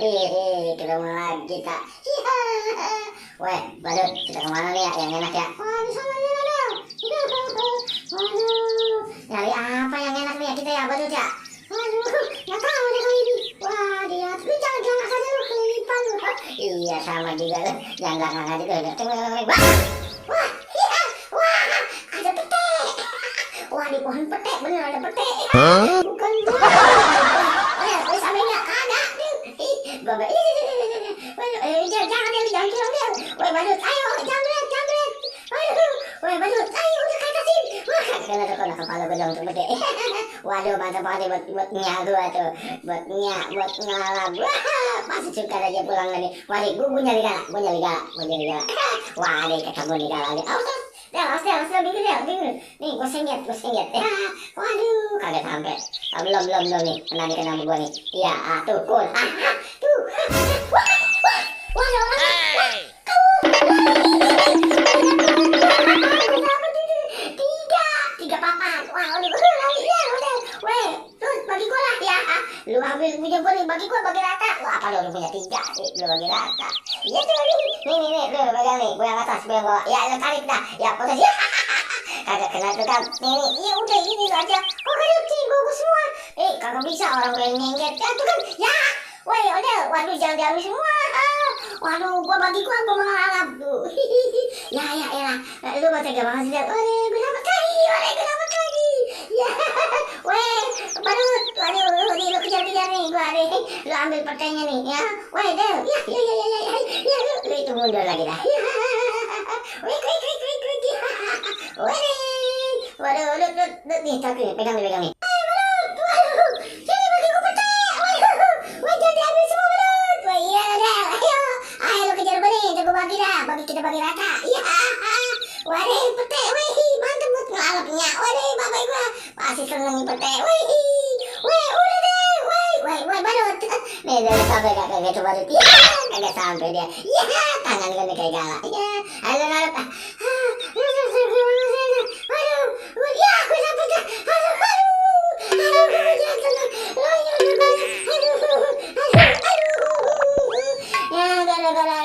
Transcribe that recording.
Ketemu lagi kita. Weh, Badut, kita kemana nih ya? Yang enak ya? Wah, di sana nih ada. Waduh, nyari apa yang enak nih ya kita ya, Badut ya? Waduh, nggak tahu deh kali ini. Wah, dia, tapi jangan saja lu kelilipan lu. Iya, sama juga lu. Jangan belakang aja tuh. Wah, wah, iya, wah, ada pete. Wah, di pohon pete, bener ada pete. Bukan gua. Oh, sampai nggak ada. Bapak, jangan. Woi, Badut, ayo, jamret. Aduh, woi, Badut, ayo, udah katasin. Wah, kena kepala gue dong tuh gede. Waduh, mantap banget buat nyak gua tuh. Buat ngalap. Wah, pasti suka aja pulang lagi. Waduh, gue nyari galak. Waduh, ketemu nih galak. Awas, bingung. Nih, gue sengget. Waduh, kagak sampai. Belum nih, kena sama gue nih. Iya, tuh, cool. Tuh. Waduh, tiga papan. Wah, udah. Weh, terus bagi gua lah ya. Lu ambil punya gua nih, bagi rata. Wah, apa lu punya tiga? Lu bagi rata. Iya tuh nih, lu pegang nih. Gua yang atas, gua yang bawah. Ya, lu tarik dah. Ya, posisi. Kagak kena tuh kan. Nih. Iya udah ini aja. Kok kalian gua semua? Kagak bisa orang gue yang nyengget. Ya tuh kan. Ya. Woi, udah. Waduh, jangan diambil semua. Waduh, gua mengalap tuh. Ya. Lu baca gak banget sih? Waduh, gue dapat lagi. Ya. Weh, Badut. Waduh, lu kejar nih gua nih. Lu ambil petenya nih ya. Weh, Del. Ya. Lu itu mundur lagi dah. Ya. Weh, krik. Waduh, nih, tapi pegang nih. Waduh, sini bagi gua pete. Weh, jangan diambil semua, Badut. Wah, iya, Del. Ayo lu kejar gua nih, jago bagi dah. Kita bagi rata. Ya. Waduh, pete. Weh, mantap buat ngalapnya. Waduh, bapak gua pasti seneng nih pete. Weh, udah deh. Weh, Badut. Nih, dari sampai kagak coba Badut. Ya, kagak sampai dia. Ya, tangan gua nih kayak galak. Ya, ayo ngalap. Waduh, ya, gua sampai dah. Aduh, gua jatuh. Aduh. Ya, gara-gara